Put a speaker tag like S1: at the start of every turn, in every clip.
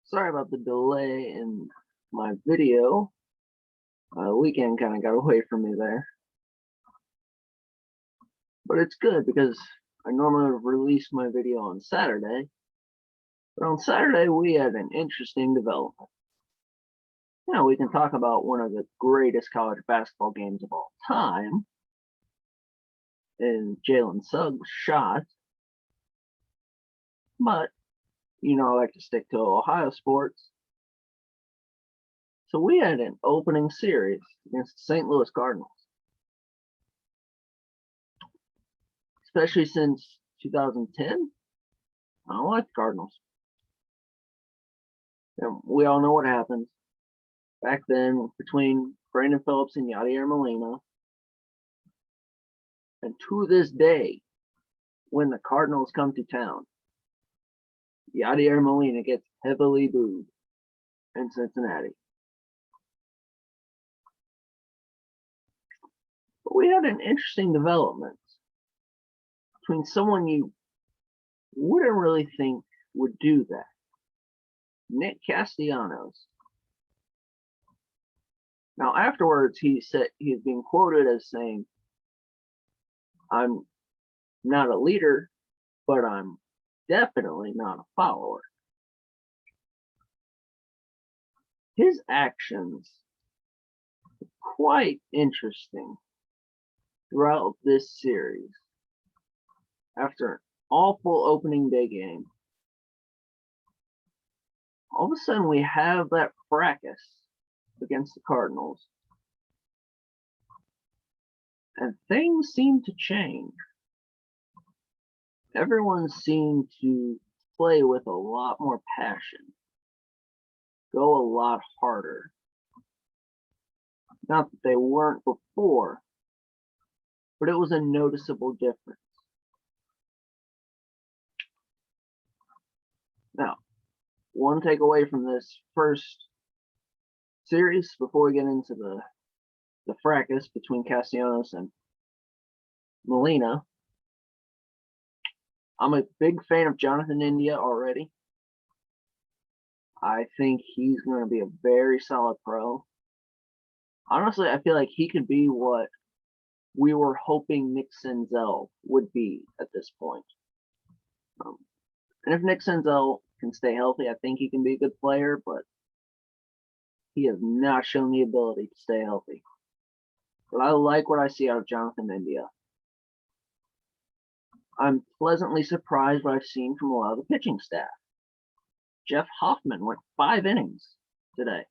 S1: Sorry about the delay in my video. Weekend kind of got away from me there. But it's good because I normally release my video on Saturday. But on Saturday, we had an interesting development. Now, we can talk about one of the greatest college basketball games of all time in Jalen Suggs' shot. But, I like to stick to Ohio sports. So we had an opening series against the St. Louis Cardinals. Especially since 2010, I don't like the Cardinals. And we all know what happened back then between Brandon Phillips and Yadier Molina. And to this day, when the Cardinals come to town, Yadier Molina gets heavily booed in Cincinnati. But we had an interesting development between someone you wouldn't really think would do that. Nick Castellanos. Now, afterwards, he said he's been quoted as saying, "I'm not a leader, but I'm definitely not a follower." His actions are quite interesting throughout this series. After an awful opening day game, all of a sudden we have that fracas against the Cardinals. And things seem to change. Everyone seemed to play with a lot more passion, go a lot harder. Not that they weren't before, but it was a noticeable difference. Now, one takeaway from this first series before we get into the fracas between Castellanos and Molina. I'm a big fan of Jonathan India already. I think he's going to be a very solid pro. Honestly, I feel like he could be what we were hoping Nick Senzel would be at this point. And if Nick Senzel can stay healthy, I think he can be a good player, but he has not shown the ability to stay healthy. But I like what I see out of Jonathan India. I'm pleasantly surprised what I've seen from a lot of the pitching staff. Jeff Hoffman went 5 innings today.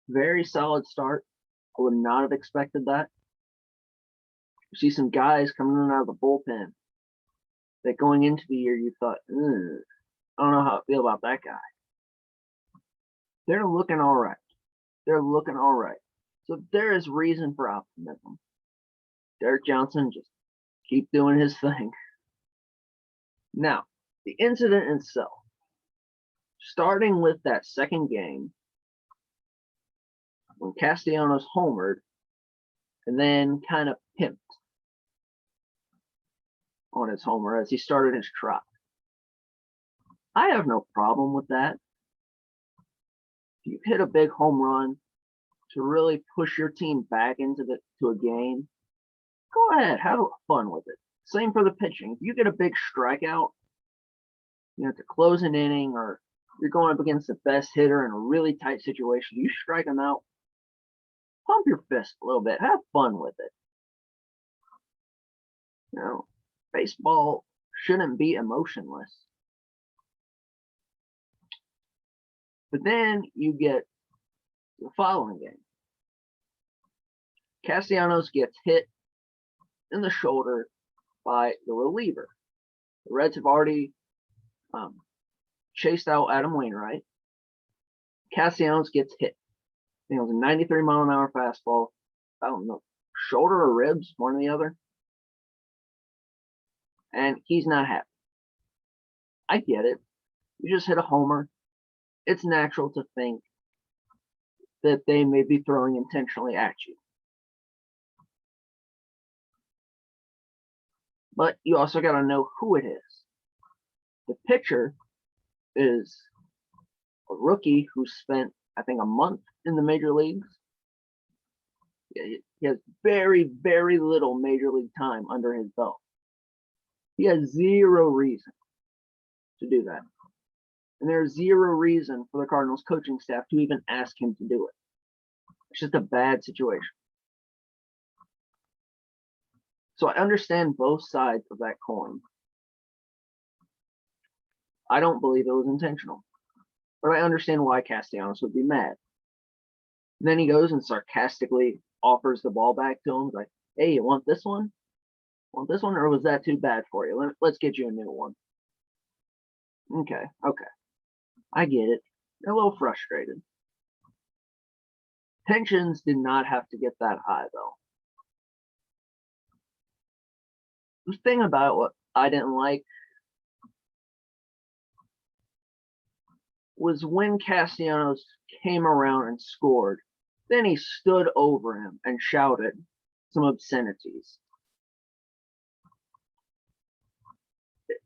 S1: Very solid start. I would not have expected that. You see some guys coming in out of the bullpen that going into the year you thought, I don't know how I feel about that guy. They're looking all right. They're looking all right. So there is reason for optimism. Derek Johnson, just keep doing his thing. Now, the incident itself, starting with that second game, when Castellanos homered and then kind of pimped on his homer as he started his trot. I have no problem with that. If you hit a big home run to really push your team back into a game, go ahead, have fun with it. Same for the pitching. If you get a big strikeout, to close an inning, or you're going up against the best hitter in a really tight situation, you strike them out, pump your fist a little bit, have fun with it. Baseball shouldn't be emotionless. But then you get the following game. Castellanos gets hit in the shoulder by the reliever. The Reds have already chased out Adam Wainwright. Castellanos gets hit. I think it was a 93-mile-an-hour fastball. I don't know, shoulder or ribs, one or the other. And he's not happy. I get it. You just hit a homer. It's natural to think that they may be throwing intentionally at you. But you also got to know who it is. The pitcher is a rookie who spent, I think, a month in the major leagues. He has very, very little major league time under his belt. He has zero reason to do that. And there's zero reason for the Cardinals coaching staff to even ask him to do it. It's just a bad situation. So I understand both sides of that coin. I don't believe it was intentional, but I understand why Castellanos would be mad. And then he goes and sarcastically offers the ball back to him, like, "Hey, you want this one? Want this one, or was that too bad for you? Let's get you a new one." Okay, I get it. They're a little frustrated. Tensions did not have to get that high, though. The thing about what I didn't like was when Castellanos came around and scored, then he stood over him and shouted some obscenities. It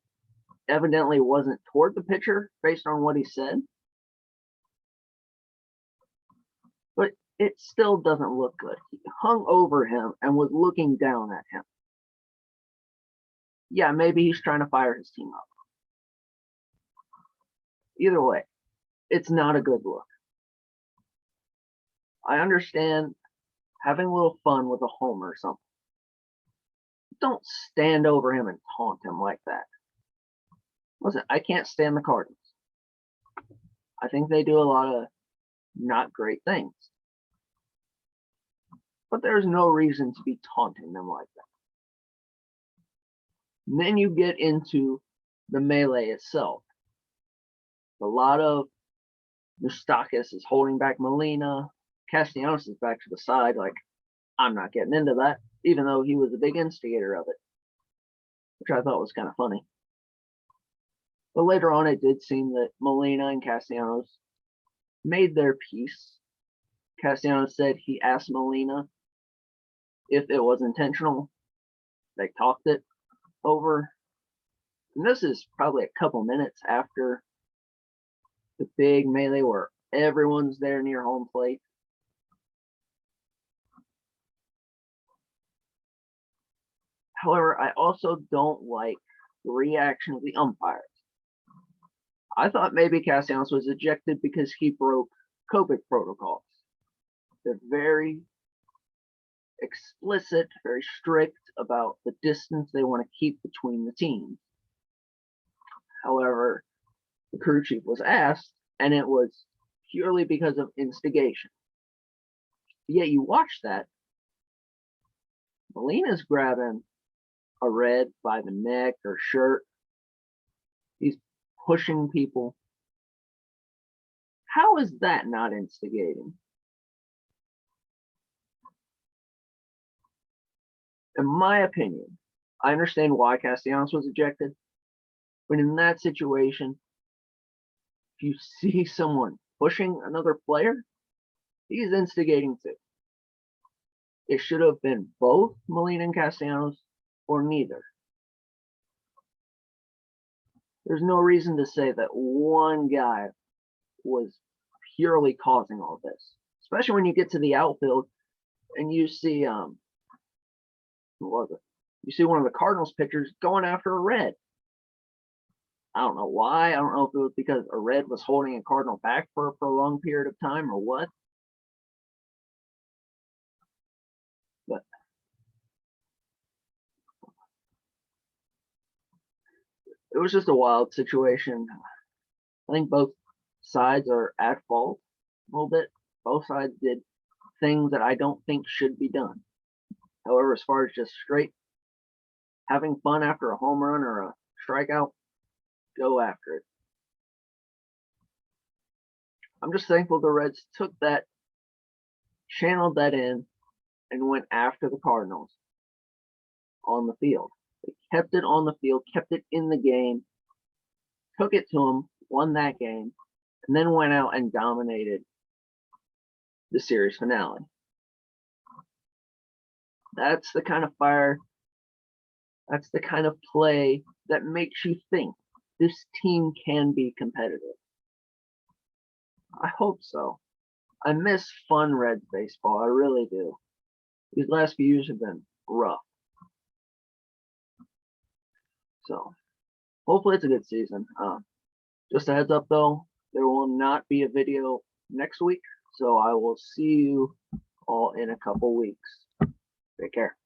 S1: evidently wasn't toward the pitcher based on what he said, but it still doesn't look good. He hung over him and was looking down at him. Yeah, maybe he's trying to fire his team up. Either way, it's not a good look. I understand having a little fun with a homer or something. Don't stand over him and taunt him like that. Listen, I can't stand the Cardinals. I think they do a lot of not great things. But there's no reason to be taunting them like that. And then you get into the melee itself. A lot of Moustakis is holding back Molina. Castellanos is back to the side, like, I'm not getting into that, even though he was a big instigator of it, which I thought was kind of funny. But later on, it did seem that Molina and Castellanos made their peace. Castellanos said he asked Molina if it was intentional. They talked it over. And this is probably a couple minutes after the big melee where everyone's there near home plate. However, I also don't like the reaction of the umpires. I thought maybe Castellanos was ejected because he broke COVID protocols. They're very explicit, very strict about the distance they want to keep between the teams. However, the crew chief was asked, and it was purely because of instigation. Yet you watch that, Molina's grabbing a Red by the neck or shirt. He's pushing people. How is that not instigating? In my opinion, I understand why Castellanos was ejected, but in that situation, if you see someone pushing another player, he's instigating too. It should have been both Molina and Castellanos, or neither. There's no reason to say that one guy was purely causing all this, especially when you get to the outfield and you see who was it? You see one of the Cardinals pitchers going after a Red. I don't know why. I don't know if it was because a Red was holding a Cardinal back for a prolonged period of time or what. But it was just a wild situation. I think both sides are at fault a little bit. Both sides did things that I don't think should be done. However, as far as just straight having fun after a home run or a strikeout, go after it. I'm just thankful the Reds took that, channeled that in, and went after the Cardinals on the field. They kept it on the field, kept it in the game, took it to them, won that game, and then went out and dominated the series finale. That's the kind of fire, that's the kind of play that makes you think this team can be competitive. I hope so. I miss fun Reds baseball. I really do. These last few years have been rough. So hopefully it's a good season. Just a heads up though, there will not be a video next week. So I will see you all in a couple weeks. Take care.